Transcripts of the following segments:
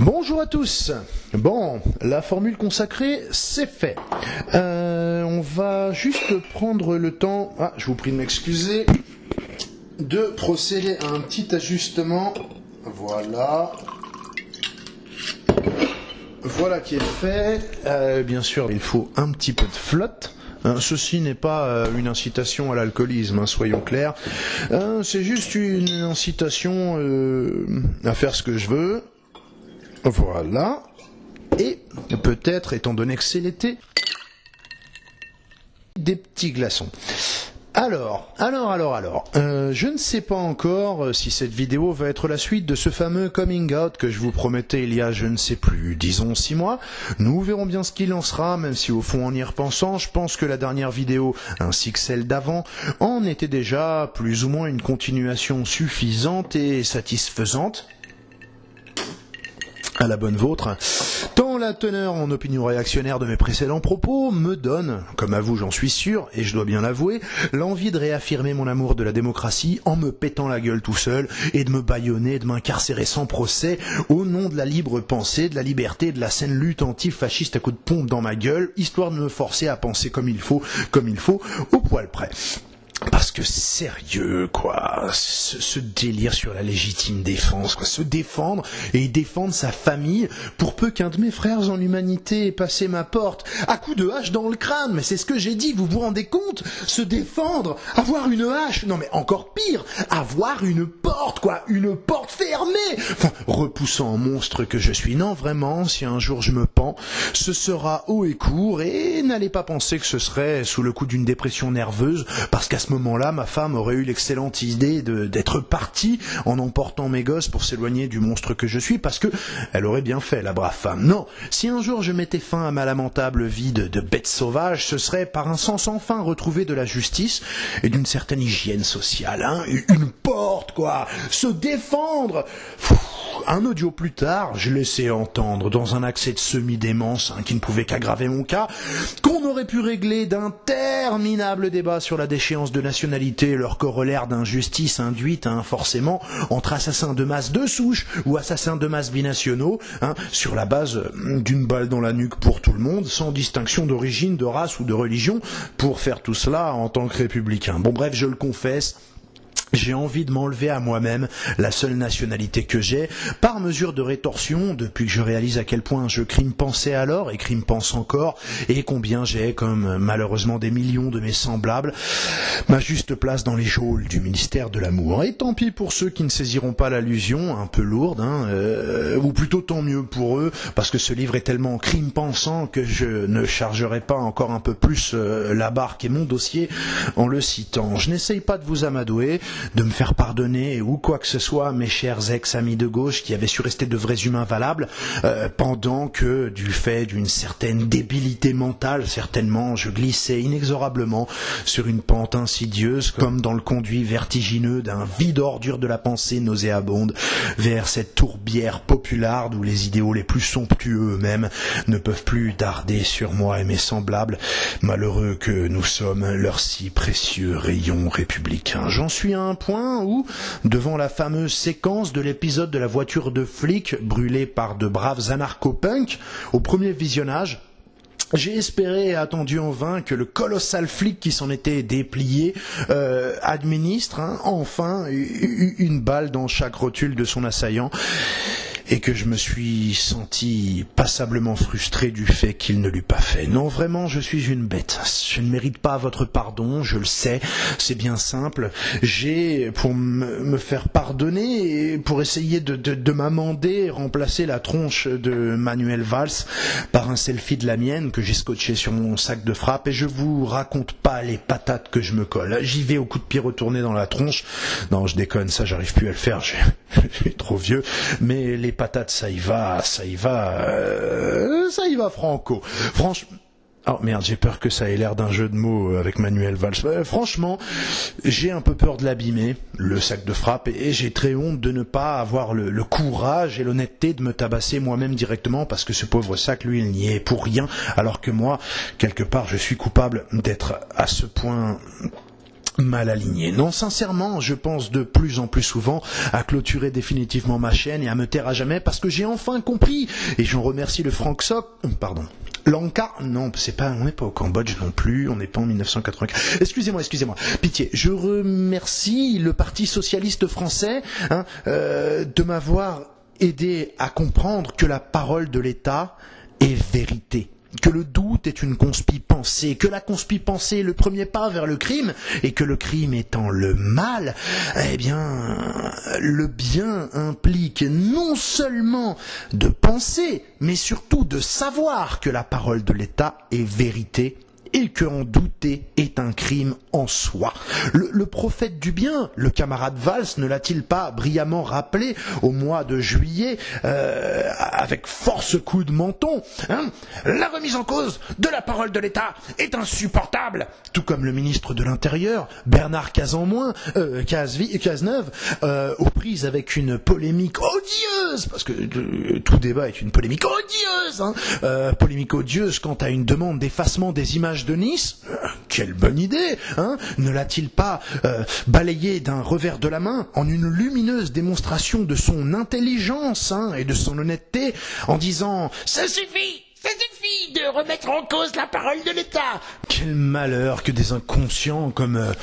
Bonjour à tous. Bon, la formule consacrée, c'est fait. On va juste prendre le temps, je vous prie de m'excuser, de procéder à un petit ajustement. Voilà. Voilà qui est fait. Bien sûr, il faut un petit peu de flotte. Ceci n'est pas une incitation à l'alcoolisme, soyons clairs. C'est juste une incitation à faire ce que je veux. Voilà. Et peut-être, étant donné que c'est l'été, des petits glaçons. Alors, je ne sais pas encore si cette vidéo va être la suite de ce fameux coming out que je vous promettais il y a je ne sais plus, disons 6 mois. Nous verrons bien ce qu'il en sera, même si au fond en y repensant, je pense que la dernière vidéo, ainsi que celle d'avant, en était déjà plus ou moins une continuation suffisante et satisfaisante. À la bonne vôtre, tant la teneur en opinion réactionnaire de mes précédents propos me donne, comme à vous j'en suis sûr, et je dois bien l'avouer, l'envie de réaffirmer mon amour de la démocratie en me pétant la gueule tout seul et de me bâillonner, de m'incarcérer sans procès au nom de la libre pensée, de la liberté, de la saine lutte anti-fasciste à coups de pompe dans ma gueule, histoire de me forcer à penser comme il faut, au poil près. Parce que sérieux, quoi, ce délire sur la légitime défense, quoi, se défendre et défendre sa famille pour peu qu'un de mes frères en humanité ait passé ma porte à coups de hache dans le crâne, mais c'est ce que j'ai dit, vous vous rendez compte? Se défendre, avoir une hache, non mais encore pire, avoir une porte, quoi, une porte fermée, enfin, repoussant monstre que je suis, non vraiment, si un jour je me pends, ce sera haut et court, et n'allez pas penser que ce serait sous le coup d'une dépression nerveuse, parce qu'à ce moment-là, ma femme aurait eu l'excellente idée d'être partie en emportant mes gosses pour s'éloigner du monstre que je suis, parce que elle aurait bien fait, la brave femme. Non, si un jour je mettais fin à ma lamentable vie de bête sauvage, ce serait par un sens enfin retrouvé de la justice et d'une certaine hygiène sociale, hein, une porte, quoi, se défendre. Un audio plus tard, je laissais entendre, dans un accès de semi-démence qui ne pouvait qu'aggraver mon cas, qu'on aurait pu régler d'interminables débats sur la déchéance de nationalité et leur corollaire d'injustice induite, forcément, entre assassins de masse de souche ou assassins de masse binationaux, sur la base d'une balle dans la nuque pour tout le monde, sans distinction d'origine, de race ou de religion, pour faire tout cela en tant que républicain. Bon bref, je le confesse, j'ai envie de m'enlever à moi-même la seule nationalité que j'ai, par mesure de rétorsion, depuis que je réalise à quel point je crime pensais alors et crime pense encore, et combien j'ai, comme malheureusement des millions de mes semblables, ma juste place dans les geôles du ministère de l'amour. Et tant pis pour ceux qui ne saisiront pas l'allusion, un peu lourde, ou plutôt tant mieux pour eux, parce que ce livre est tellement crime pensant que je ne chargerai pas encore un peu plus la barque et mon dossier en le citant. Je n'essaye pas de vous amadouer, de me faire pardonner ou quoi que ce soit, mes chers ex-amis de gauche qui avaient su rester de vrais humains valables, pendant que, du fait d'une certaine débilité mentale, certainement, je glissais inexorablement sur une pente insidieuse, comme dans le conduit vertigineux d'un vide ordure de la pensée nauséabonde, vers cette tourbière popularde où les idéaux les plus somptueux eux-mêmes ne peuvent plus darder sur moi et mes semblables, malheureux que nous sommes, leurs si précieux rayons républicains. J'en suis à un point où, devant la fameuse séquence de l'épisode de la voiture de flic brûlée par de braves anarcho-punks, au premier visionnage, j'ai espéré et attendu en vain que le colossal flic qui s'en était déplié administre enfin une balle dans chaque rotule de son assaillant, et que je me suis senti passablement frustré du fait qu'il ne l'eût pas fait. Non, vraiment, je suis une bête. Je ne mérite pas votre pardon, je le sais, c'est bien simple. J'ai, pour me faire pardonner et pour essayer de m'amender, remplacer la tronche de Manuel Valls par un selfie de la mienne que j'ai scotché sur mon sac de frappe, et je vous raconte pas les patates que je me colle. J'y vais au coup de pied retourné dans la tronche. Non, je déconne, ça j'arrive plus à le faire, je suis trop vieux, mais les patates, ça y va franco. Franchement, oh merde, j'ai peur que ça ait l'air d'un jeu de mots avec Manuel Valls. Franchement, j'ai un peu peur de l'abîmer, le sac de frappe, et j'ai très honte de ne pas avoir le courage et l'honnêteté de me tabasser moi-même directement, parce que ce pauvre sac, lui, il n'y est pour rien, alors que moi, quelque part, je suis coupable d'être à ce point mal aligné. Non, sincèrement, je pense de plus en plus souvent à clôturer définitivement ma chaîne et à me taire à jamais parce que j'ai enfin compris, et j'en remercie le Lanka, non, on n'est pas au Cambodge non plus, on n'est pas en 1984. Excusez-moi, pitié. Je remercie le Parti socialiste français de m'avoir aidé à comprendre que la parole de l'État est vérité. Que le doute est une conspi-pensée, que la conspi-pensée est le premier pas vers le crime, et que le crime étant le mal, eh bien, le bien implique non seulement de penser, mais surtout de savoir que la parole de l'État est vérité, et que en douter est un crime en soi. Le prophète du bien, le camarade Valls, ne l'a-t-il pas brillamment rappelé au mois de juillet avec force coup de menton, la remise en cause de la parole de l'État est insupportable, tout comme le ministre de l'Intérieur, Bernard Cazeneuve, aux prises avec une polémique odieuse, parce que tout débat est une polémique odieuse, polémique odieuse quant à une demande d'effacement des images de Nice. Quelle bonne idée, ne l'a-t-il pas balayé d'un revers de la main en une lumineuse démonstration de son intelligence et de son honnêteté en disant « Ça suffit de remettre en cause la parole de l'État !» Quel malheur que des inconscients comme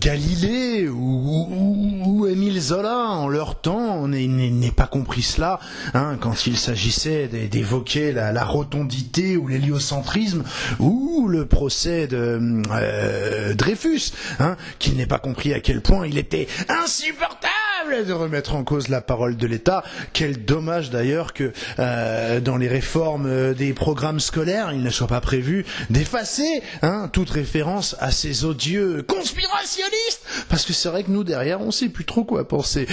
Galilée ou Émile Zola en leur temps n'aient pas compris cela quand il s'agissait d'évoquer la rotondité ou l'héliocentrisme ou le procès de Dreyfus, qu'il n'ait pas compris à quel point il était insupportable de remettre en cause la parole de l'État. Quel dommage d'ailleurs que dans les réformes des programmes scolaires, il ne soit pas prévu d'effacer toute référence à ces odieux conspirationnistes, parce que c'est vrai que nous derrière on sait plus trop quoi penser.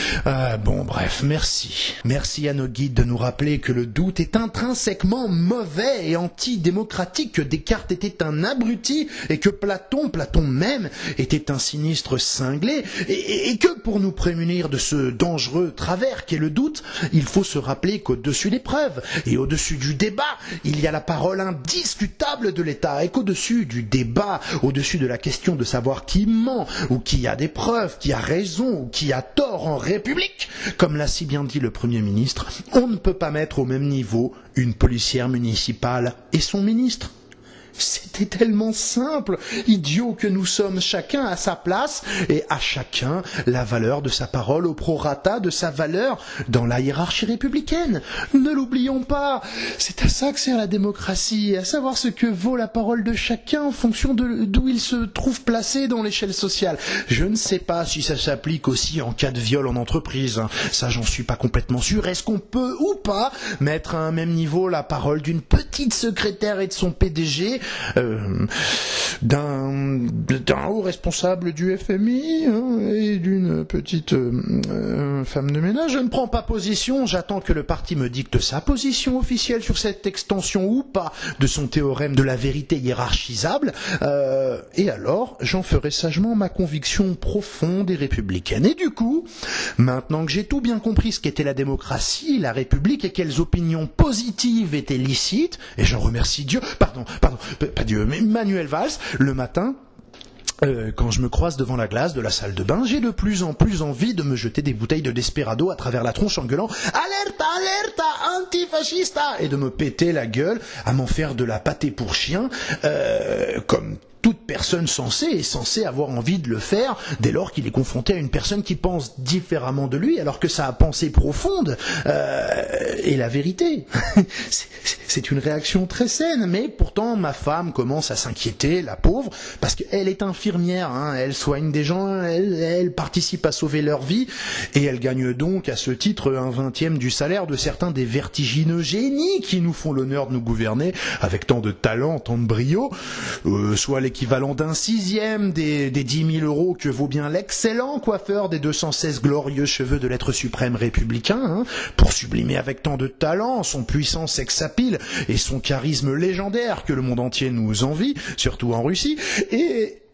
Bon bref, merci à nos guides de nous rappeler que le doute est intrinsèquement mauvais et antidémocratique, que Descartes était un abruti et que Platon même était un sinistre cinglé, et que pour nous prémunir de ce dangereux travers qu'est le doute, il faut se rappeler qu'au-dessus des preuves et au-dessus du débat, il y a la parole indiscutable de l'État, et qu'au-dessus du débat, au-dessus de la question de savoir qui ment ou qui a des preuves, qui a raison ou qui a tort en République, comme l'a si bien dit le Premier ministre, on ne peut pas mettre au même niveau une policière municipale et son ministre. C'était tellement simple, idiot que nous sommes, chacun à sa place, et à chacun la valeur de sa parole au prorata de sa valeur dans la hiérarchie républicaine. Ne l'oublions pas, c'est à ça que sert la démocratie, à savoir ce que vaut la parole de chacun en fonction d'où il se trouve placé dans l'échelle sociale. Je ne sais pas si ça s'applique aussi en cas de viol en entreprise, ça j'en suis pas complètement sûr. Est-ce qu'on peut ou pas mettre à un même niveau la parole d'une petite secrétaire et de son PDG, d'un haut responsable du FMI et d'une petite femme de ménage? Je ne prends pas position, j'attends que le parti me dicte sa position officielle sur cette extension ou pas de son théorème de la vérité hiérarchisable, et alors j'en ferai sagement ma conviction profonde et républicaine. Et du coup, maintenant que j'ai tout bien compris ce qu'était la démocratie, la République et quelles opinions positives étaient licites, et j'en remercie Dieu, pas Dieu, mais Manuel Valls, le matin, quand je me croise devant la glace de la salle de bain, j'ai de plus en plus envie de me jeter des bouteilles de Desperado à travers la tronche en gueulant « Alerta, alerta, antifascista !» et de me péter la gueule à m'en faire de la pâtée pour chien, comme toute personne sensée est censée avoir envie de le faire dès lors qu'il est confronté à une personne qui pense différemment de lui, alors que sa pensée profonde est la vérité. C'est une réaction très saine, mais pourtant ma femme commence à s'inquiéter, la pauvre, parce qu'elle est infirmière, elle soigne des gens, elle participe à sauver leur vie, et elle gagne donc à ce titre 1/20 du salaire de certains des vertigineux génies qui nous font l'honneur de nous gouverner avec tant de talent, tant de brio, soit l'équivalent d'un 6e des 10 000 euros que vaut bien l'excellent coiffeur des 216 glorieux cheveux de l'être suprême républicain, pour sublimer avec tant de talent son puissant sex-appeal et son charisme légendaire que le monde entier nous envie, surtout en Russie,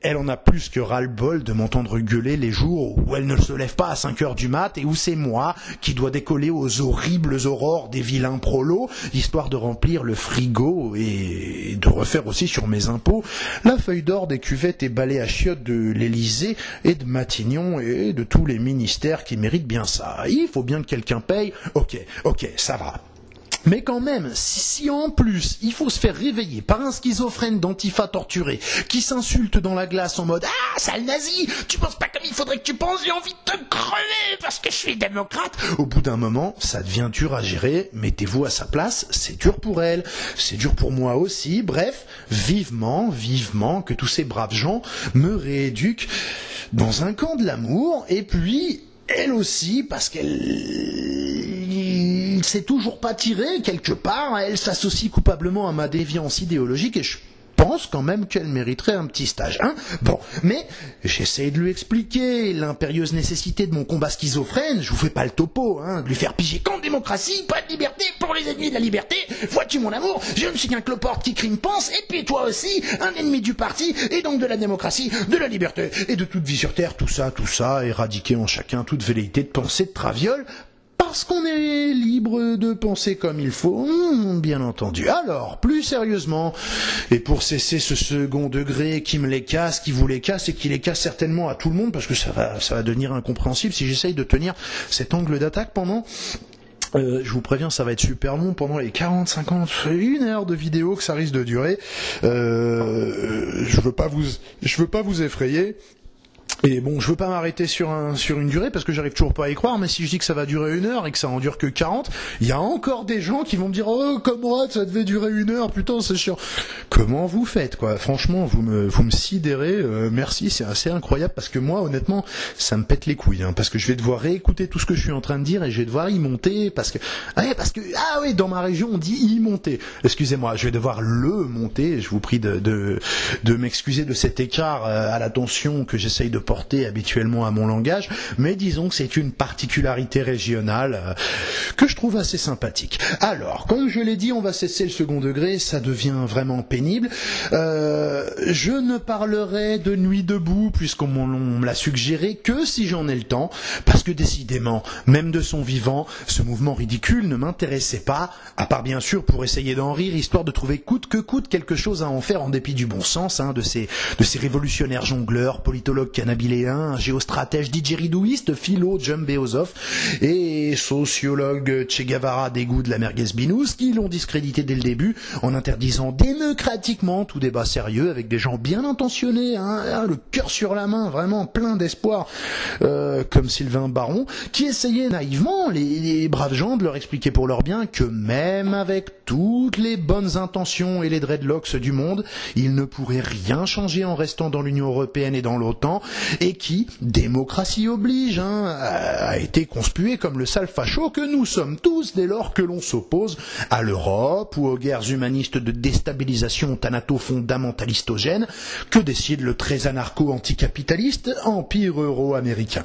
elle en a plus que ras-le-bol de m'entendre gueuler les jours où elle ne se lève pas à 5h du mat et où c'est moi qui dois décoller aux horribles aurores des vilains prolos, histoire de remplir le frigo et de refaire aussi sur mes impôts la feuille d'or des cuvettes et balais à chiottes de l'Élysée et de Matignon et de tous les ministères qui méritent bien ça. Il faut bien que quelqu'un paye. Ok, ça va. Mais quand même, si en plus il faut se faire réveiller par un schizophrène d'antifa torturé qui s'insulte dans la glace en mode « Ah, sale nazi, tu penses pas comme il faudrait que tu penses, j'ai envie de te crever parce que je suis démocrate !» Au bout d'un moment, ça devient dur à gérer, mettez-vous à sa place, c'est dur pour elle, c'est dur pour moi aussi, bref, vivement que tous ces braves gens me rééduquent dans un camp de l'amour, et puis... elle aussi, parce qu'elle s'est toujours pas tirée quelque part, elle s'associe coupablement à ma déviance idéologique et je pense quand même qu'elle mériterait un petit stage, hein. Bon, mais j'essaie de lui expliquer l'impérieuse nécessité de mon combat schizophrène, je vous fais pas le topo, hein, de lui faire piger qu'en démocratie, pas de liberté pour les ennemis de la liberté, vois-tu mon amour, je ne suis qu'un cloporte qui crime pense, et puis toi aussi, un ennemi du parti, et donc de la démocratie, de la liberté, et de toute vie sur terre, tout ça, éradiquer en chacun toute velléité de pensée de traviole, parce qu'on est libre de penser comme il faut, bien entendu. Alors, plus sérieusement, et pour cesser ce second degré qui me les casse, qui vous les casse, et qui les casse certainement à tout le monde, parce que ça va devenir incompréhensible si j'essaye de tenir cet angle d'attaque pendant... je vous préviens, ça va être super long pendant les 40, 50, 1 heure de vidéo que ça risque de durer. Je veux pas vous effrayer. Et bon, je veux pas m'arrêter sur une durée parce que j'arrive toujours pas à y croire, mais si je dis que ça va durer 1 heure et que ça en dure que 40, il y a encore des gens qui vont me dire « Oh, Comrade, ça devait durer 1 heure, putain, c'est chiant. » Comment vous faites, quoi? Franchement, vous me sidérez, merci, c'est assez incroyable parce que moi, honnêtement, ça me pète les couilles, hein, parce que je vais devoir réécouter tout ce que je suis en train de dire et je vais devoir y monter parce que, ah oui, dans ma région, on dit y monter. Excusez-moi, je vais devoir le monter, je vous prie de m'excuser de cet écart à l'attention que j'essaye de porter habituellement à mon langage, mais disons que c'est une particularité régionale que je trouve assez sympathique. Alors, comme je l'ai dit, on va cesser le second degré, ça devient vraiment pénible. Je ne parlerai de Nuit debout, puisqu'on me l'a suggéré, que si j'en ai le temps, parce que décidément, même de son vivant, ce mouvement ridicule ne m'intéressait pas, à part bien sûr pour essayer d'en rire, histoire de trouver coûte que coûte quelque chose à en faire en dépit du bon sens, hein, de ces révolutionnaires jongleurs, politologues canabiléens, géostratèges didgeridooistes, philo, Beozof et sociologues Che Guevara d'égout de la merguez binous qui l'ont discrédité dès le début en interdisant démocratiquement tout débat sérieux avec des gens bien intentionnés, hein, le cœur sur la main, vraiment plein d'espoir, comme Sylvain Baron, qui essayaient naïvement, les braves gens, de leur expliquer pour leur bien que même avec toutes les bonnes intentions et les dreadlocks du monde, ils ne pourraient rien changer en restant dans l'Union européenne et dans l'OTAN, et qui, démocratie oblige, a été conspué comme le sale facho que nous sommes tous dès lors que l'on s'oppose à l'Europe ou aux guerres humanistes de déstabilisation thanato-fondamentalistogène que décide le très anarcho-anticapitaliste empire euro-américain.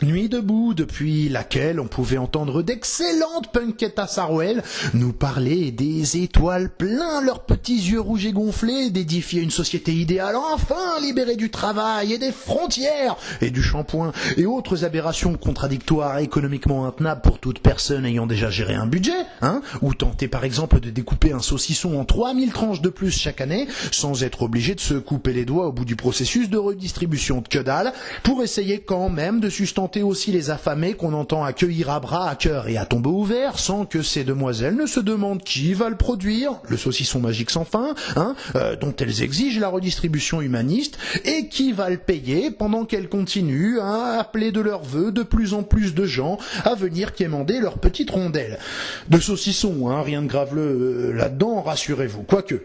Nuit debout, depuis laquelle on pouvait entendre d'excellentes punkettes Sarouel nous parler des étoiles plein leurs petits yeux rouges et gonflés, d'édifier une société idéale enfin libérée du travail et des frontières et du shampoing et autres aberrations contradictoires et économiquement intenables pour toute personne ayant déjà géré un budget, hein, ou tenter par exemple de découper un saucisson en 3000 tranches de plus chaque année sans être obligé de se couper les doigts au bout du processus de redistribution de que dalle pour essayer quand même de sustenter aussi les affamés qu'on entend accueillir à bras, à cœur et à tombeau ouvert sans que ces demoiselles ne se demandent qui va le produire, le saucisson magique sans fin, hein, dont elles exigent la redistribution humaniste, et qui va le payer pendant qu'elles continuent à appeler de leurs vœux de plus en plus de gens à venir quémander leur petite rondelle. De saucisson, hein, rien de graveleux là-dedans, rassurez-vous. Quoique...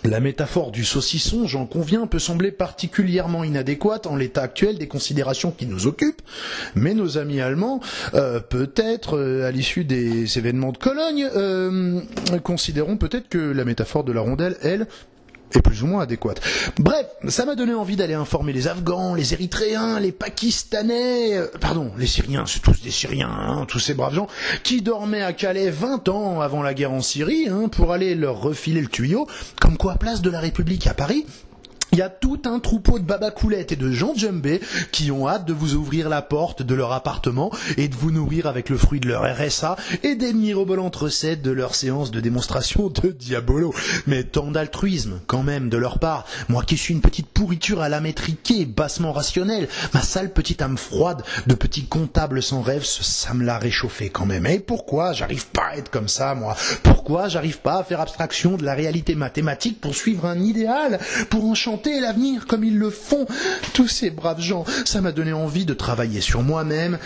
la métaphore du saucisson, j'en conviens, peut sembler particulièrement inadéquate en l'état actuel des considérations qui nous occupent, mais nos amis allemands, peut-être, à l'issue des événements de Cologne, considérons peut-être que la métaphore de la rondelle, elle, est plus ou moins adéquate. Bref, ça m'a donné envie d'aller informer les Afghans, les Érythréens, les Pakistanais, les Syriens, c'est tous des Syriens, hein, tous ces braves gens, qui dormaient à Calais 20 ans avant la guerre en Syrie, hein, pour aller leur refiler le tuyau, comme quoi, place de la République à Paris, Il y a tout un troupeau de babacoulettes et de gens djembés qui ont hâte de vous ouvrir la porte de leur appartement et de vous nourrir avec le fruit de leur RSA et des mirobolantes recettes de leur séance de démonstration de Diabolo. Mais tant d'altruisme, quand même, de leur part. Moi qui suis une petite pourriture à l'âme étriquée, bassement rationnelle, ma sale petite âme froide de petit comptable sans rêve, ça me l'a réchauffé quand même. Et pourquoi j'arrive pas à être comme ça, moi? Pourquoi j'arrive pas à faire abstraction de la réalité mathématique pour suivre un idéal, pour enchanter l'avenir comme ils le font, tous ces braves gens? Ça m'a donné envie de travailler sur moi-même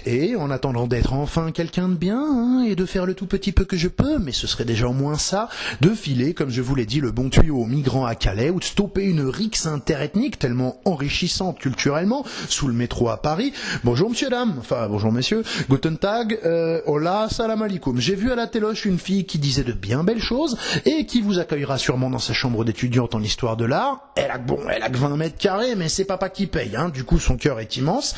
et en attendant d'être enfin quelqu'un de bien, hein, et de faire le tout petit peu que je peux, mais ce serait déjà au moins ça, de filer, comme je vous l'ai dit, le bon tuyau aux migrants à Calais ou de stopper une rixe interethnique tellement enrichissante culturellement sous le métro à Paris. Bonjour monsieur dame, enfin bonjour messieurs, guten tag, hola, salam alaikum. J'ai vu à la téloche une fille qui disait de bien belles choses et qui vous accueillera sûrement dans sa chambre d'étudiante en histoire de l'art. Elle a que 20 mètres carrés, mais c'est papa qui paye, hein. Du coup, son cœur est immense,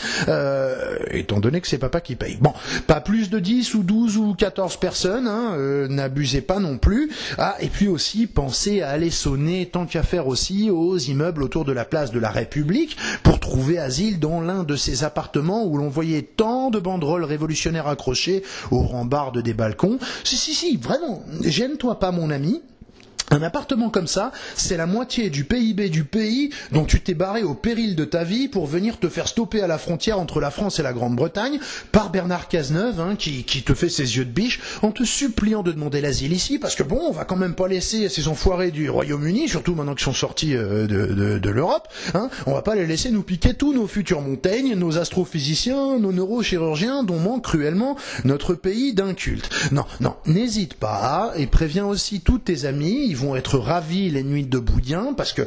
étant donné que c'est papa qui paye. Bon, pas plus de 10 ou 12 ou 14 personnes, hein, n'abusez pas non plus. Ah, et puis aussi, pensez à aller sonner, tant qu'à faire aussi, aux immeubles autour de la place de la République, pour trouver asile dans l'un de ces appartements où l'on voyait tant de banderoles révolutionnaires accrochées aux rambardes des balcons. Si, vraiment, gêne-toi pas, mon ami. Un appartement comme ça, c'est la moitié du PIB du pays dont tu t'es barré au péril de ta vie pour venir te faire stopper à la frontière entre la France et la Grande-Bretagne par Bernard Cazeneuve, hein, qui te fait ses yeux de biche en te suppliant de demander l'asile ici, parce que bon, on va quand même pas laisser ces enfoirés du Royaume-Uni, surtout maintenant qu'ils sont sortis de l'Europe, hein, on va pas les laisser nous piquer tous nos futurs Montaigne, nos astrophysiciens, nos neurochirurgiens dont manque cruellement notre pays d'un culte. Non, n'hésite pas, et préviens aussi tous tes amis, ils vont être ravis les nuits de Boudien, parce que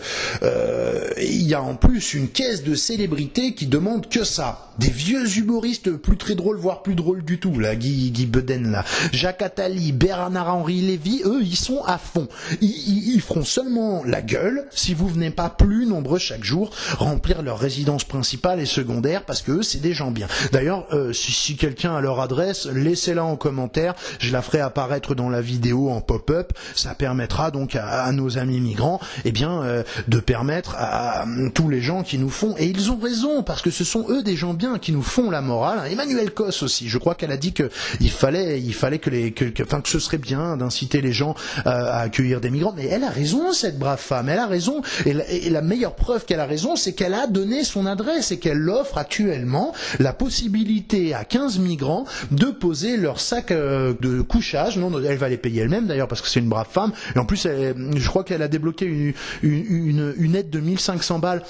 il y a en plus une caisse de célébrités qui demande que ça. Des vieux humoristes plus très drôles, voire plus drôles du tout, là, Guy Beuden, là, Jacques Attali, Bernard-Henri Lévy, eux, ils sont à fond. Ils feront seulement la gueule si vous venez pas plus nombreux chaque jour remplir leur résidence principale et secondaire, parce que eux, c'est des gens bien. D'ailleurs, si quelqu'un a leur adresse, laissez-la en commentaire, je la ferai apparaître dans la vidéo en pop-up, ça permettra donc à nos amis migrants, de permettre à tous les gens qui nous font, et ils ont raison, parce que ce sont eux des gens bien qui nous font la morale. Emmanuelle Cos aussi, je crois qu'elle a dit que il fallait que ce serait bien d'inciter les gens à accueillir des migrants, mais elle a raison, cette brave femme, elle a raison, et la meilleure preuve qu'elle a raison, c'est qu'elle a donné son adresse et qu'elle offre actuellement la possibilité à 15 migrants de poser leur sac de couchage. Non, elle va les payer elle-même d'ailleurs, parce que c'est une brave femme, et en plus je crois qu'elle a débloqué une aide de 1500 balles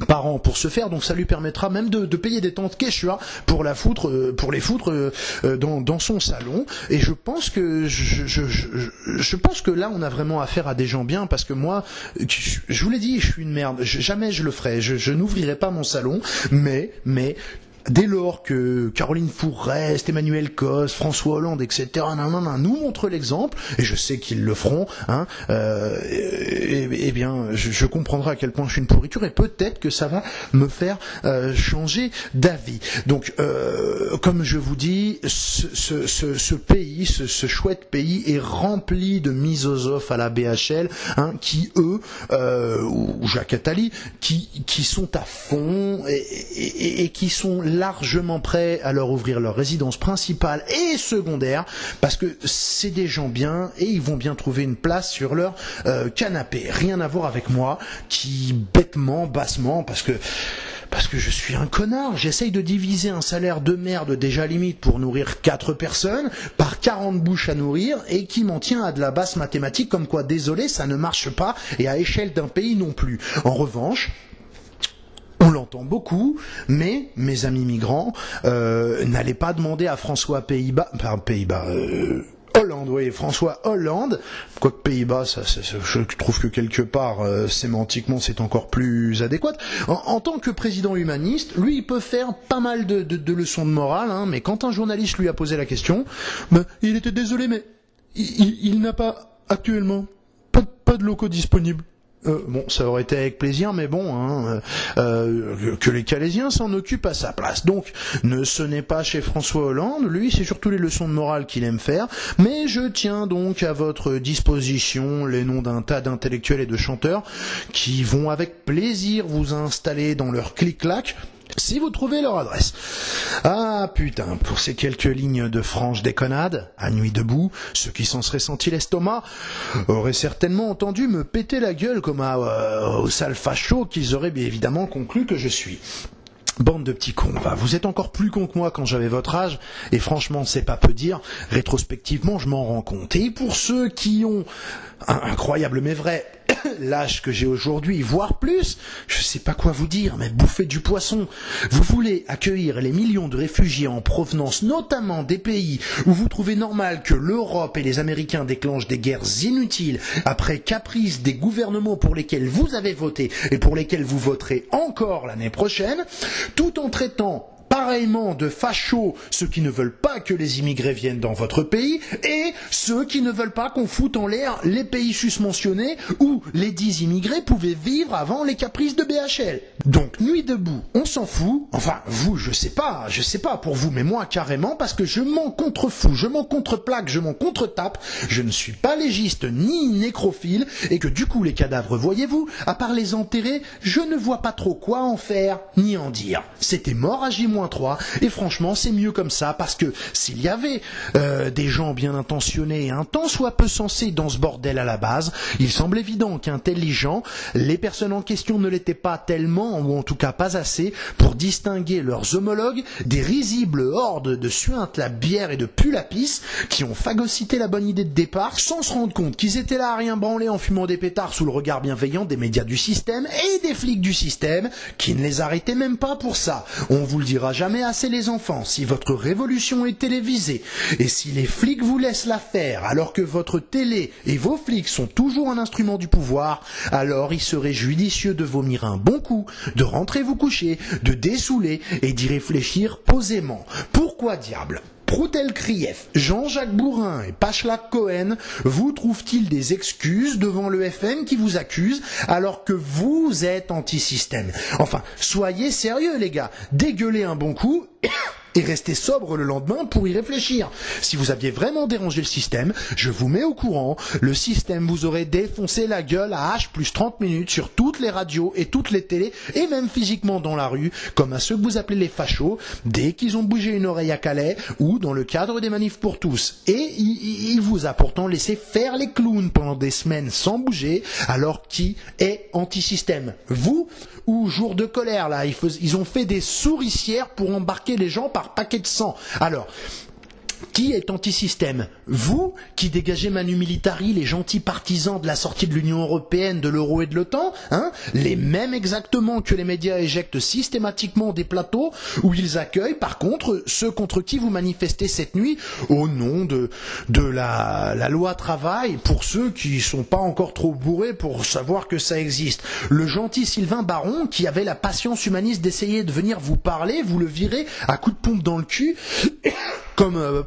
par an pour se faire, donc ça lui permettra même de payer des tantes quechua pour les foutre dans son salon. Et je pense que là on a vraiment affaire à des gens bien, parce que moi, je vous l'ai dit, je suis une merde, jamais je le ferai, je n'ouvrirai pas mon salon, mais dès lors que Caroline Fourrest, Emmanuelle Cos, François Hollande, etc., nous montrent l'exemple, et je sais qu'ils le feront, hein, je comprendrai à quel point je suis une pourriture, et peut-être que ça va me faire changer d'avis. Donc, comme je vous dis, ce pays, ce chouette pays est rempli de misosophes à la BHL, hein, qui eux, ou Jacques Attali, qui sont à fond et qui sont largement prêts à leur ouvrir leur résidence principale et secondaire, parce que c'est des gens bien et ils vont bien trouver une place sur leur canapé. Rien à voir avec moi qui bêtement, bassement, parce que je suis un connard, j'essaye de diviser un salaire de merde déjà limite pour nourrir 4 personnes par 40 bouches à nourrir, et qui m'en tient à de la basse mathématique, comme quoi, désolé, ça ne marche pas, et à échelle d'un pays non plus. En revanche, on l'entend beaucoup, mais mes amis migrants, n'allez pas demander à François Hollande, oui, François Hollande, quoique Pays-Bas, je trouve que quelque part, sémantiquement, c'est encore plus adéquat. En tant que président humaniste, lui, il peut faire pas mal de leçons de morale, hein, mais quand un journaliste lui a posé la question, il était désolé, mais il n'a pas, actuellement, pas de locaux disponibles. Bon, ça aurait été avec plaisir, mais bon, hein, que les Calaisiens s'en occupent à sa place. Donc, ne sonnez pas chez François Hollande, lui, c'est surtout les leçons de morale qu'il aime faire, mais je tiens donc à votre disposition les noms d'un tas d'intellectuels et de chanteurs qui vont avec plaisir vous installer dans leur clic-clac, si vous trouvez leur adresse. Ah putain, pour ces quelques lignes de franche déconnade, à nuit debout, ceux qui s'en seraient senti l'estomac auraient certainement entendu me péter la gueule comme au sale facho qu'ils auraient bien évidemment conclu que je suis. Bande de petits cons, va. Vous êtes encore plus cons que moi quand j'avais votre âge, et franchement, c'est pas peu dire, rétrospectivement, je m'en rends compte. Et pour ceux qui ont, incroyable mais vrai, l'âge que j'ai aujourd'hui, voire plus, je sais pas quoi vous dire, mais bouffez du poisson. Vous voulez accueillir les millions de réfugiés en provenance notamment des pays où vous trouvez normal que l'Europe et les Américains déclenchent des guerres inutiles après caprice des gouvernements pour lesquels vous avez voté et pour lesquels vous voterez encore l'année prochaine, tout en traitant pareillement de fachos ceux qui ne veulent pas que les immigrés viennent dans votre pays et ceux qui ne veulent pas qu'on foute en l'air les pays susmentionnés où les 10 immigrés pouvaient vivre avant les caprices de BHL. Donc nuit debout, on s'en fout. Enfin vous, je sais pas pour vous, mais moi carrément, parce que je m'en contrefous, je m'en contreplaque, je m'en contretape, je ne suis pas légiste ni nécrophile et que du coup les cadavres, voyez-vous, à part les enterrer, je ne vois pas trop quoi en faire ni en dire. C'était mort à J-3 et franchement c'est mieux comme ça, parce que s'il y avait des gens bien intentionnés et un tant soit peu sensés dans ce bordel à la base, il semble évident qu'intelligents, les personnes en question ne l'étaient pas tellement, ou en tout cas pas assez, pour distinguer leurs homologues des risibles hordes de suintes la bière et de pulapis qui ont phagocyté la bonne idée de départ sans se rendre compte qu'ils étaient là à rien branler en fumant des pétards sous le regard bienveillant des médias du système et des flics du système qui ne les arrêtaient même pas pour ça. On vous le dira jamais assez les enfants, si votre révolution est télévisée et si les flics vous laissent la faire alors que votre télé et vos flics sont toujours un instrument du pouvoir, alors il serait judicieux de vomir un bon coup, de rentrer vous coucher, de dessouler et d'y réfléchir posément. Pourquoi diable Proutel-Krief, Jean-Jacques Bourrin et Pachlak Cohen vous trouvent-ils des excuses devant le FN qui vous accuse alors que vous êtes anti-système? Enfin, soyez sérieux les gars, dégueulez un bon coup et restez sobre le lendemain pour y réfléchir. Si vous aviez vraiment dérangé le système, je vous mets au courant, le système vous aurait défoncé la gueule à H plus 30 minutes sur toutes les radios et toutes les télés, et même physiquement dans la rue, comme à ceux que vous appelez les fachos, dès qu'ils ont bougé une oreille à Calais, ou dans le cadre des manifs pour tous. Et il vous a pourtant laissé faire les clowns pendant des semaines sans bouger, alors qui est anti-système? Vous ou jour de colère, là, ils ont fait des souricières pour embarquer les gens par paquet de sang. Alors, qui est anti-système? Vous, qui dégagez Manu Militari, les gentils partisans de la sortie de l'Union Européenne, de l'euro et de l'OTAN, hein, les mêmes exactement que les médias éjectent systématiquement des plateaux où ils accueillent, par contre, ceux contre qui vous manifestez cette nuit au nom de la loi travail, pour ceux qui sont pas encore trop bourrés pour savoir que ça existe. Le gentil Sylvain Baron, qui avait la patience humaniste d'essayer de venir vous parler, vous le virez à coups de pompe dans le cul, comme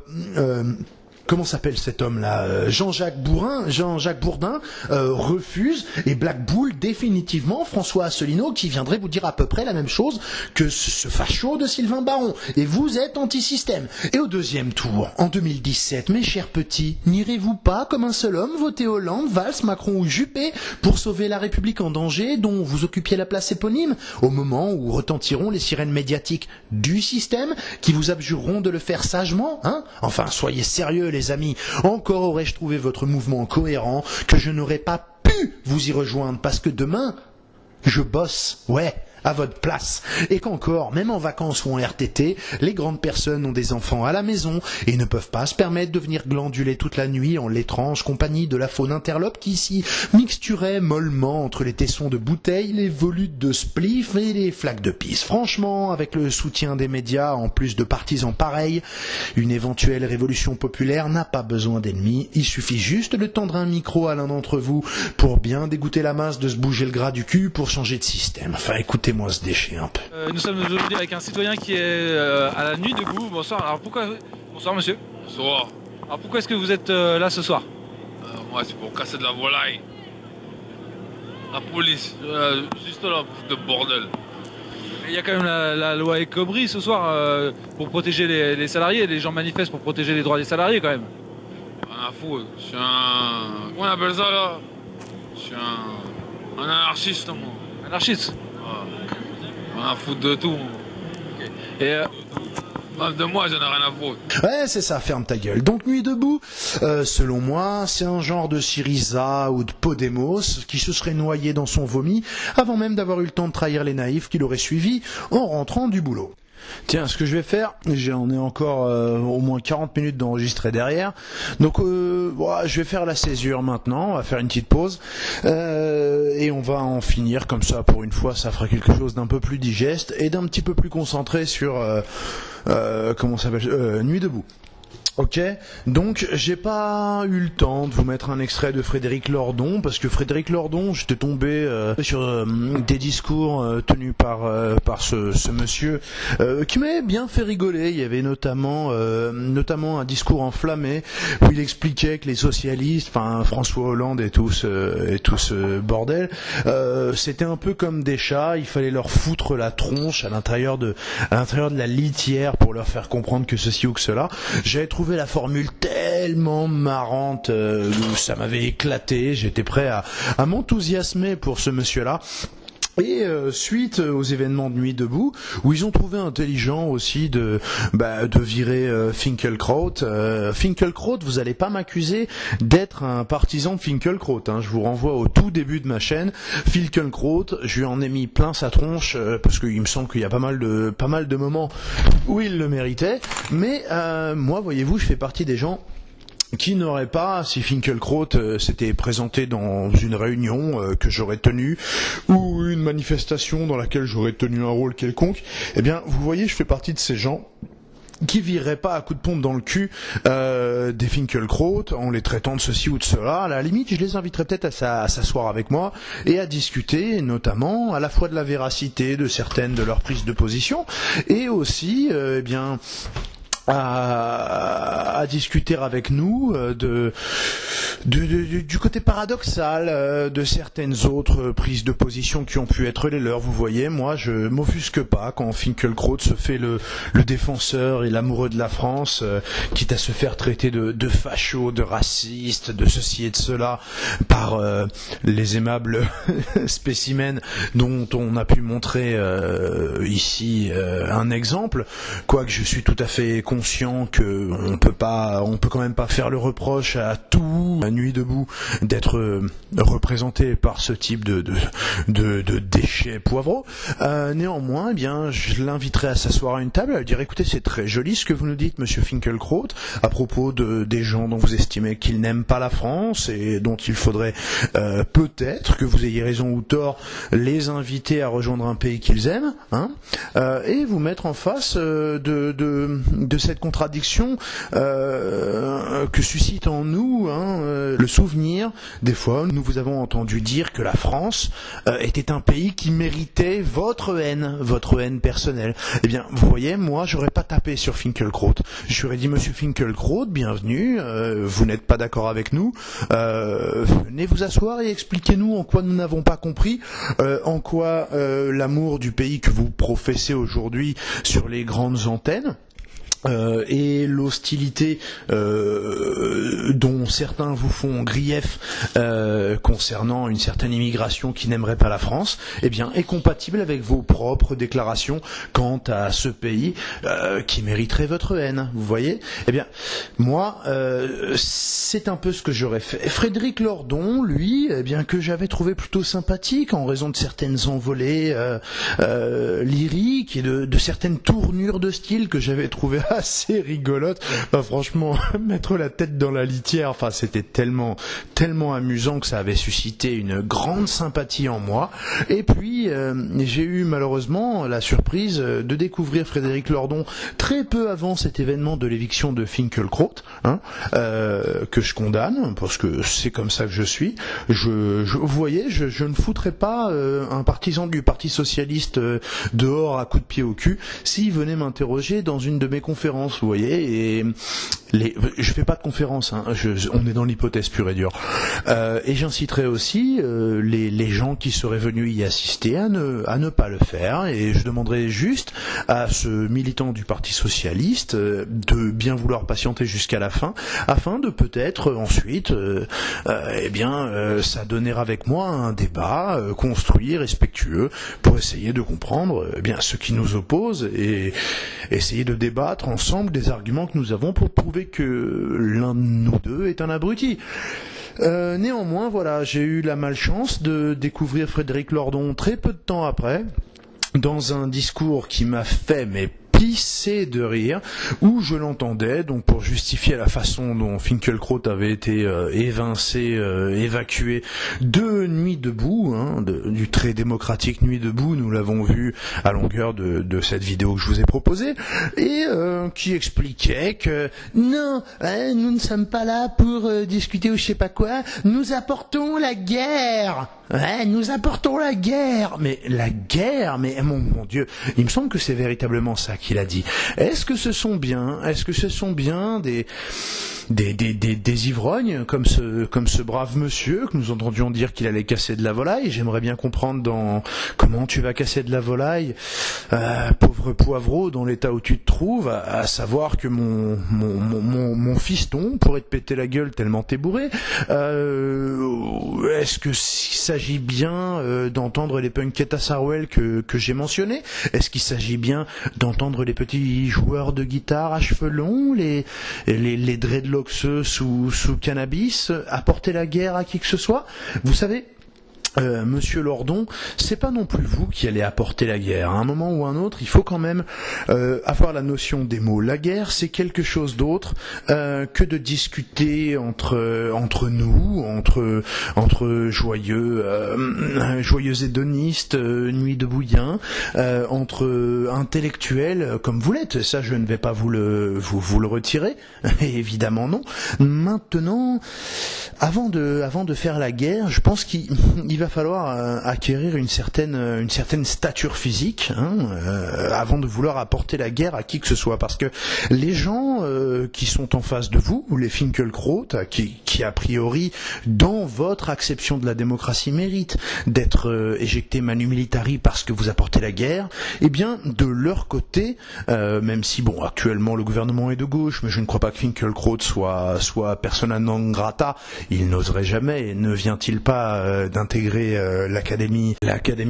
comment s'appelle cet homme-là, Jean-Jacques Bourdin refuse, et Black Bull définitivement François Asselineau, qui viendrait vous dire à peu près la même chose que ce facho de Sylvain Baron. Et vous êtes anti-système. Et au deuxième tour, en 2017, mes chers petits, n'irez-vous pas comme un seul homme voter Hollande, Valls, Macron ou Juppé pour sauver la République en danger dont vous occupiez la place éponyme, au moment où retentiront les sirènes médiatiques du système qui vous abjureront de le faire sagement, hein? Enfin, soyez sérieux les amis, encore aurais-je trouvé votre mouvement cohérent que je n'aurais pas pu vous y rejoindre parce que demain, je bosse, ouais, à votre place. Et qu'encore, même en vacances ou en RTT, les grandes personnes ont des enfants à la maison et ne peuvent pas se permettre de venir glanduler toute la nuit en l'étrange compagnie de la faune interlope qui s'y mixturait mollement entre les tessons de bouteilles, les volutes de spliff et les flaques de pisse. Franchement, avec le soutien des médias, en plus de partisans pareils, une éventuelle révolution populaire n'a pas besoin d'ennemis. Il suffit juste de tendre un micro à l'un d'entre vous pour bien dégoûter la masse de se bouger le gras du cul pour changer de système. Enfin, écoutez moi se déchirer un peu. Nous sommes aujourd'hui avec un citoyen qui est à la nuit debout. Bonsoir. Alors pourquoi... Bonsoir monsieur. Bonsoir. Alors pourquoi est-ce que vous êtes là ce soir? Moi c'est pour casser de la volaille. La police, juste là, de bordel. Il y a quand même la loi El Khomri ce soir pour protéger les salariés. Les gens manifestent pour protéger les droits des salariés quand même. Rien à foutre. Je suis un... Comment on appelle ça là? Je suis un anarchiste, moi. Anarchiste. Ouais. Rien à foutre de tout. Okay. Et Même de moi, j'en ai rien à foutre. Ouais, c'est ça, ferme ta gueule. Donc Nuit debout, selon moi, c'est un genre de Syriza ou de Podemos qui se serait noyé dans son vomi avant même d'avoir eu le temps de trahir les naïfs qui l'auraient suivi en rentrant du boulot. Tiens, ce que je vais faire, j'en ai encore au moins 40 minutes d'enregistrer derrière, donc je vais faire la césure maintenant, on va faire une petite pause, et on va en finir comme ça pour une fois, ça fera quelque chose d'un peu plus digeste et d'un petit peu plus concentré sur, comment ça s'appelle, Nuit debout. Ok, donc j'ai pas eu le temps de vous mettre un extrait de Frédéric Lordon, parce que Frédéric Lordon, j'étais tombé sur des discours tenus par ce monsieur qui m'avait bien fait rigoler. Il y avait notamment un discours enflammé où il expliquait que les socialistes, enfin François Hollande et tout ce bordel, c'était un peu comme des chats, il fallait leur foutre la tronche à l'intérieur de la litière pour leur faire comprendre que ceci ou que cela. J'avais trouvé la formule tellement marrante, ça m'avait éclaté, j'étais prêt à m'enthousiasmer pour ce monsieur-là. Et suite aux événements de Nuit debout, où ils ont trouvé intelligent aussi de virer Finkielkraut. Finkielkraut, vous allez pas m'accuser d'être un partisan de Finkielkraut, hein. Je vous renvoie au tout début de ma chaîne. Finkielkraut, je lui en ai mis plein sa tronche parce qu'il me semble qu'il y a pas mal de moments où il le méritait. Mais moi, voyez-vous, je fais partie des gens qui n'aurait pas, si Finkielkraut s'était présenté dans une réunion que j'aurais tenue ou une manifestation dans laquelle j'aurais tenu un rôle quelconque, eh bien, vous voyez, je fais partie de ces gens qui vireraient pas à coups de pompe dans le cul des Finkielkraut en les traitant de ceci ou de cela. À la limite, je les inviterais peut-être à s'asseoir avec moi et à discuter, notamment à la fois de la véracité de certaines de leurs prises de position et aussi, à discuter avec nous du côté paradoxal de certaines autres prises de position qui ont pu être les leurs. Vous voyez, moi je m'offusque pas quand Finkielkraut se fait le défenseur et l'amoureux de la France, quitte à se faire traiter de facho, de raciste, de ceci et de cela par les aimables spécimens dont on a pu montrer ici un exemple, quoique je suis tout à fait conscient que on peut quand même pas faire le reproche à tout la Nuit debout d'être représenté par ce type de déchets poivreaux. Néanmoins, eh bien, je l'inviterai à s'asseoir à une table, à lui dire écoutez, c'est très joli ce que vous nous dites, monsieur Finkielkraut, à propos des gens dont vous estimez qu'ils n'aiment pas la France et dont il faudrait peut-être, que vous ayez raison ou tort, les inviter à rejoindre un pays qu'ils aiment, hein, et vous mettre en face de cette contradiction que suscite en nous le souvenir. Des fois, nous vous avons entendu dire que la France était un pays qui méritait votre haine personnelle. Eh bien, vous voyez, moi, j'aurais pas tapé sur Finkielkraut. J'aurais dit, monsieur Finkielkraut, bienvenue, vous n'êtes pas d'accord avec nous, venez vous asseoir et expliquez-nous en quoi nous n'avons pas compris, en quoi l'amour du pays que vous professez aujourd'hui sur les grandes antennes, et l'hostilité dont certains vous font grief concernant une certaine immigration qui n'aimerait pas la France, eh bien, est compatible avec vos propres déclarations quant à ce pays qui mériterait votre haine. Vous voyez ? Eh bien, moi, c'est un peu ce que j'aurais fait. Frédéric Lordon, lui, eh bien, que j'avais trouvé plutôt sympathique en raison de certaines envolées lyriques et de certaines tournures de style que j'avais trouvé assez rigolote. Enfin, franchement, mettre la tête dans la litière, enfin, c'était tellement amusant que ça avait suscité une grande sympathie en moi. Et puis, j'ai eu malheureusement la surprise de découvrir Frédéric Lordon très peu avant cet événement de l'éviction de Finkielkraut, que je condamne, parce que c'est comme ça que je suis. Vous voyez, je ne foutrais pas un partisan du Parti Socialiste dehors à coups de pied au cul s'il venait m'interroger dans une de mes conférences. Vous voyez, Je fais pas de conférence, hein, on est dans l'hypothèse pure et dure. Et j'inciterai aussi les gens qui seraient venus y assister à ne pas le faire. Et je demanderai juste à ce militant du Parti socialiste de bien vouloir patienter jusqu'à la fin, afin de peut-être ensuite, s'adonner avec moi à un débat construit, respectueux, pour essayer de comprendre ce qui nous oppose et essayer de débattre ensemble des arguments que nous avons pour prouver que l'un de nous deux est un abruti. Néanmoins, voilà, j'ai eu la malchance de découvrir Frédéric Lordon très peu de temps après, dans un discours qui m'a fait pisser de rire, où je l'entendais, donc pour justifier la façon dont Finkielkraut avait été évacué de Nuit debout, du très démocratique Nuit debout, nous l'avons vu à longueur de cette vidéo que je vous ai proposée, et qui expliquait que non, nous ne sommes pas là pour discuter ou je sais pas quoi, nous apportons la guerre. Ouais, nous apportons la guerre. Mais la guerre, mais mon Dieu, il me semble que c'est véritablement ça qu'il a dit. Est-ce que ce sont bien des ivrognes comme ce brave monsieur que nous entendions dire qu'il allait casser de la volaille? J'aimerais bien comprendre comment tu vas casser de la volaille, pauvre poivreau, dans l'état où tu te trouves, à savoir que mon fiston pourrait te péter la gueule tellement t'es bourré. Est-ce que s'agit bien d'entendre les punkettes à Sarwell que j'ai mentionnés? Est-ce qu'il s'agit bien d'entendre les petits joueurs de guitare à cheveux longs, les dreadlocks sous cannabis apporter la guerre à qui que ce soit? Vous savez, Monsieur Lordon, c'est pas non plus vous qui allez apporter la guerre. À un moment ou à un autre, il faut quand même avoir la notion des mots. La guerre, c'est quelque chose d'autre que de discuter entre nous, entre joyeux hédonistes, nuit de bouillin, entre intellectuels comme vous l'êtes. Ça, je ne vais pas vous le retirer, évidemment non. Maintenant, avant de faire la guerre, je pense qu'il va falloir acquérir une certaine stature physique avant de vouloir apporter la guerre à qui que ce soit, parce que les gens qui sont en face de vous, ou les Finkielkraut, qui a priori dans votre acception de la démocratie méritent d'être éjectés manu militari parce que vous apportez la guerre, eh bien de leur côté, même si actuellement le gouvernement est de gauche, mais je ne crois pas que Finkielkraut soit persona non grata, il n'oserait jamais, ne vient-il pas d'intégrer l'académie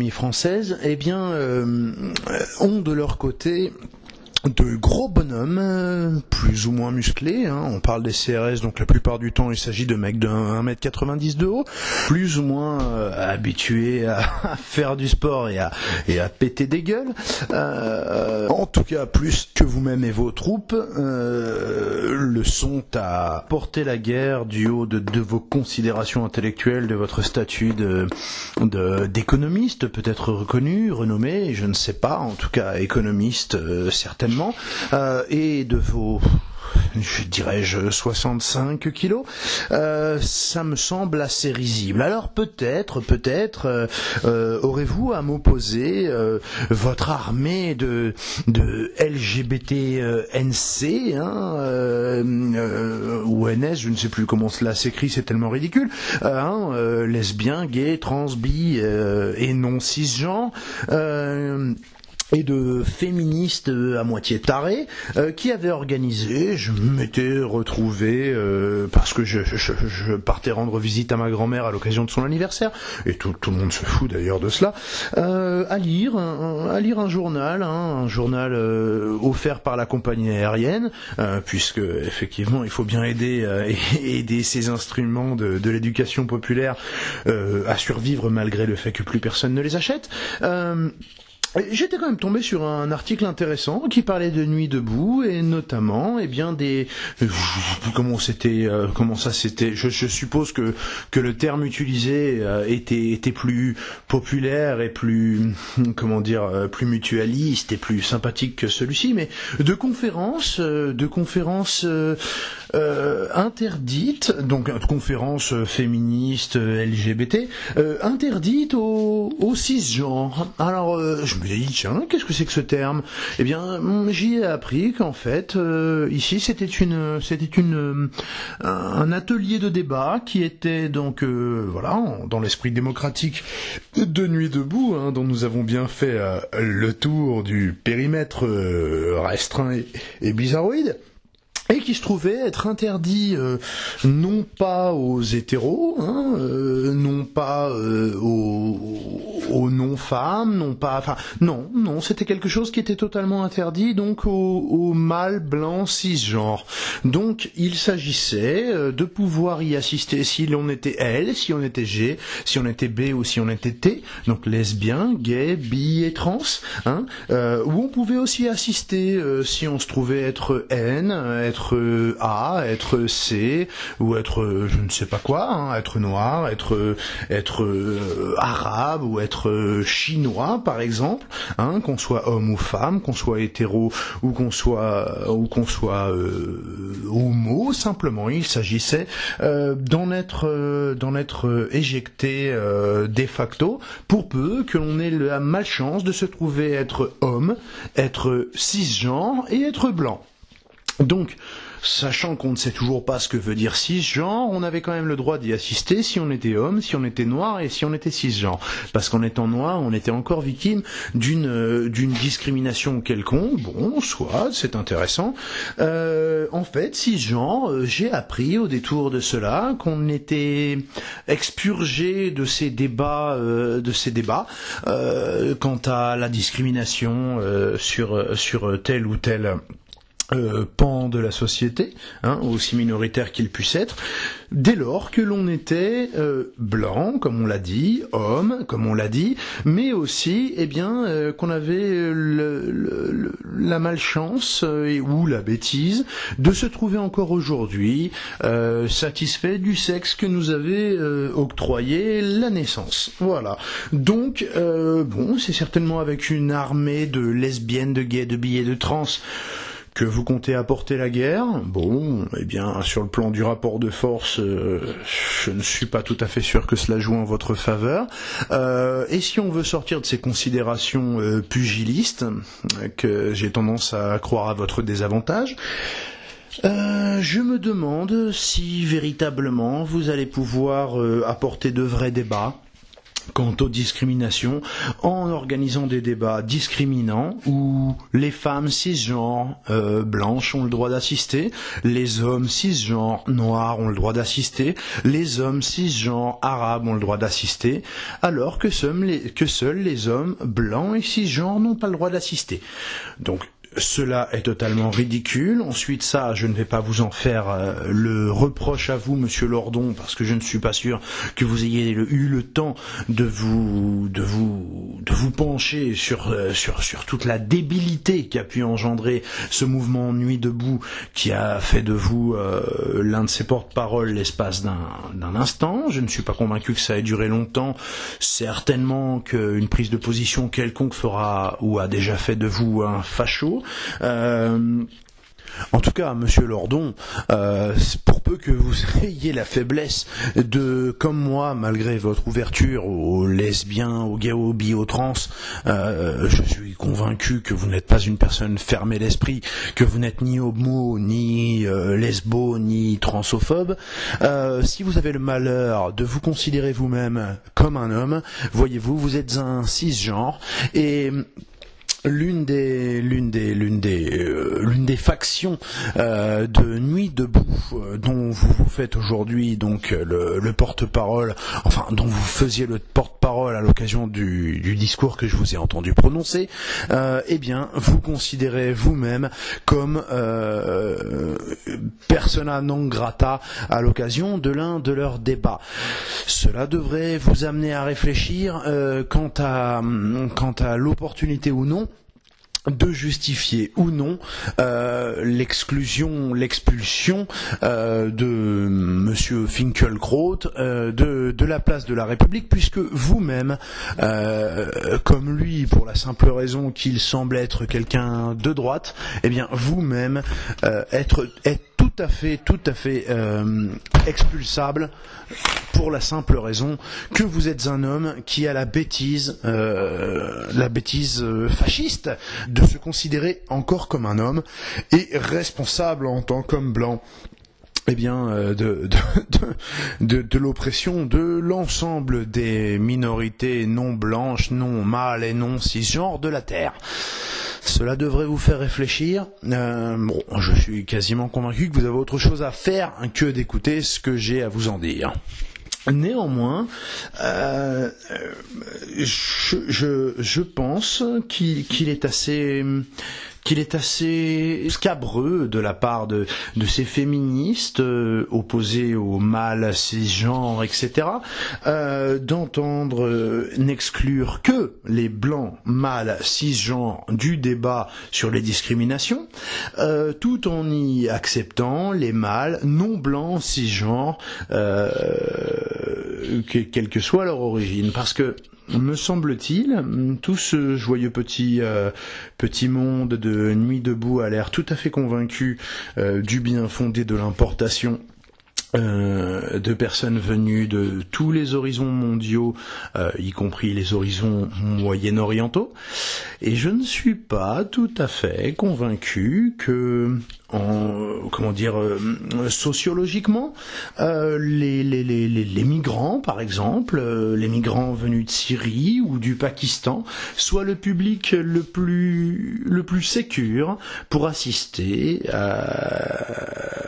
française, ont de leur côté de gros bonhommes, plus ou moins musclés, on parle des CRS, donc la plupart du temps il s'agit de mecs de 1m90 de haut, plus ou moins habitués à faire du sport et à péter des gueules, en tout cas plus que vous-même et vos troupes le sont à porter la guerre du haut de vos considérations intellectuelles, de votre statut d'économiste, peut-être reconnu, renommé, je ne sais pas, en tout cas économiste certainement, et de vos, dirais-je, 65 kilos, ça me semble assez risible. Alors peut-être aurez-vous à m'opposer votre armée de LGBT-NC, ou NS, je ne sais plus comment cela s'écrit, c'est tellement ridicule, lesbiens, gays, trans, bi et non cisgenres, et de féministes à moitié tarés qui avaient organisé, je m'étais retrouvé parce que je partais rendre visite à ma grand-mère à l'occasion de son anniversaire, et tout le monde se fout d'ailleurs de cela, à lire un journal, offert par la compagnie aérienne, puisque effectivement il faut bien aider ces instruments de l'éducation populaire à survivre malgré le fait que plus personne ne les achète. J'étais quand même tombé sur un article intéressant qui parlait de Nuit debout, et notamment comment ça c'était, je suppose que le terme utilisé était plus populaire et plus plus mutualiste et plus sympathique que celui-ci, mais de conférences interdite, donc conférence féministe LGBT, interdite aux cisgenres. Alors je me dis tiens, qu'est-ce que c'est que ce terme? Eh bien j'y ai appris qu'en fait ici c'était un atelier de débat qui était donc dans l'esprit démocratique de Nuit debout, hein, dont nous avons bien fait le tour du périmètre restreint et bizarroïde, et qui se trouvait être interdit non pas aux hétéros, hein, non pas aux non-femmes, non, c'était quelque chose qui était totalement interdit donc aux mâles blancs cisgenres. Donc il s'agissait de pouvoir y assister si l'on était L, si on était G, si on était B ou si on était T, donc lesbien, gay, bi et trans, hein, où on pouvait aussi assister si on se trouvait être N, être A, être C, ou être je ne sais pas quoi, hein, être noir, être arabe, ou être chinois par exemple, hein, qu'on soit homme ou femme, qu'on soit hétéro ou qu'on soit homo, simplement il s'agissait d'en être éjecté de facto, pour peu que l'on ait la malchance de se trouver être homme, être cisgenre et être blanc. Donc, sachant qu'on ne sait toujours pas ce que veut dire cisgenre, on avait quand même le droit d'y assister si on était homme, si on était noir et si on était cisgenre. Parce qu'en étant noir, on était encore victime d'une discrimination quelconque. Bon, soit, c'est intéressant. En fait, cisgenre, j'ai appris au détour de cela qu'on était expurgé de ces débats, quant à la discrimination sur tel ou tel pan de la société, hein, aussi minoritaire qu'il puisse être, dès lors que l'on était blanc, comme on l'a dit, homme, comme on l'a dit, mais aussi, qu'on avait la malchance ou la bêtise de se trouver encore aujourd'hui satisfait du sexe que nous avait octroyé la naissance. Voilà. Donc, c'est certainement avec une armée de lesbiennes, de gays, de bi et de trans que vous comptez apporter la guerre. Bon, sur le plan du rapport de force, je ne suis pas tout à fait sûr que cela joue en votre faveur. Et si on veut sortir de ces considérations pugilistes, que j'ai tendance à croire à votre désavantage, je me demande si véritablement vous allez pouvoir apporter de vrais débats quant aux discriminations, en organisant des débats discriminants où les femmes cisgenres blanches ont le droit d'assister, les hommes cisgenres noirs ont le droit d'assister, les hommes cisgenres arabes ont le droit d'assister, alors que seuls les hommes blancs et cisgenres n'ont pas le droit d'assister. Donc, cela est totalement ridicule. Ensuite, ça, je ne vais pas vous en faire le reproche à vous, Monsieur Lordon, parce que je ne suis pas sûr que vous ayez eu le temps de vous pencher sur toute la débilité qu'a pu engendrer ce mouvement Nuit debout, qui a fait de vous l'un de ses porte-parole l'espace d'un instant. Je ne suis pas convaincu que ça ait duré longtemps. Certainement qu'une prise de position quelconque fera ou a déjà fait de vous un facho. En tout cas, Monsieur Lordon, pour peu que vous ayez la faiblesse de, comme moi, malgré votre ouverture aux lesbiens, aux gays, aux bi, aux trans, je suis convaincu que vous n'êtes pas une personne fermée d'esprit, que vous n'êtes ni homo, ni lesbo, ni transphobe. Si vous avez le malheur de vous considérer vous-même comme un homme, voyez-vous, vous êtes un cisgenre, et l'une des factions de Nuit debout dont vous faites aujourd'hui donc le porte-parole, enfin dont vous faisiez le porte-parole à l'occasion du discours que je vous ai entendu prononcer, vous considérez vous-même comme persona non grata à l'occasion de l'un de leurs débats. Cela devrait vous amener à réfléchir quant à l'opportunité ou non de justifier ou non l'expulsion de Monsieur Finkielkraut de la place de la République, puisque vous-même, comme lui, pour la simple raison qu'il semble être quelqu'un de droite, vous-même êtes tout à fait expulsable pour la simple raison que vous êtes un homme qui a la bêtise fasciste de se considérer encore comme un homme et responsable en tant qu'homme blanc. Eh bien, de l'oppression de l'ensemble des minorités non blanches, non mâles et non cisgenres de la Terre. Cela devrait vous faire réfléchir. Je suis quasiment convaincu que vous avez autre chose à faire que d'écouter ce que j'ai à vous en dire. Néanmoins, je pense qu'il est assez scabreux de la part de ces féministes opposées au mâle cisgenre, etc., d'entendre n'exclure que les blancs mâles cisgenres du débat sur les discriminations, tout en y acceptant les mâles non blancs cisgenres, quelle que soit leur origine, parce que me semble-t-il, tout ce joyeux petit monde de Nuit debout a l'air tout à fait convaincu du bien fondé de l'importation de personnes venues de tous les horizons mondiaux, y compris les horizons moyen-orientaux, et je ne suis pas tout à fait convaincu que sociologiquement, les migrants, par exemple, les migrants venus de Syrie ou du Pakistan, soient le public le plus sécure pour assister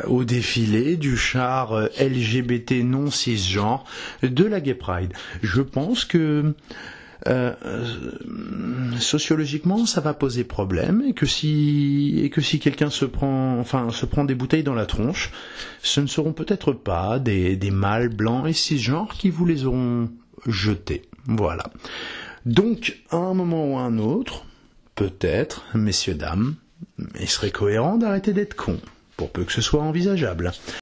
au défilé du char LGBT non cisgenre de la Gay Pride. Je pense que sociologiquement ça va poser problème et que si quelqu'un se prend des bouteilles dans la tronche, ce ne seront peut-être pas des mâles blancs et cisgenres qui vous les auront jetés. Voilà. Donc à un moment ou à un autre, peut-être, messieurs dames, il serait cohérent d'arrêter d'être cons, pour peu que ce soit envisageable.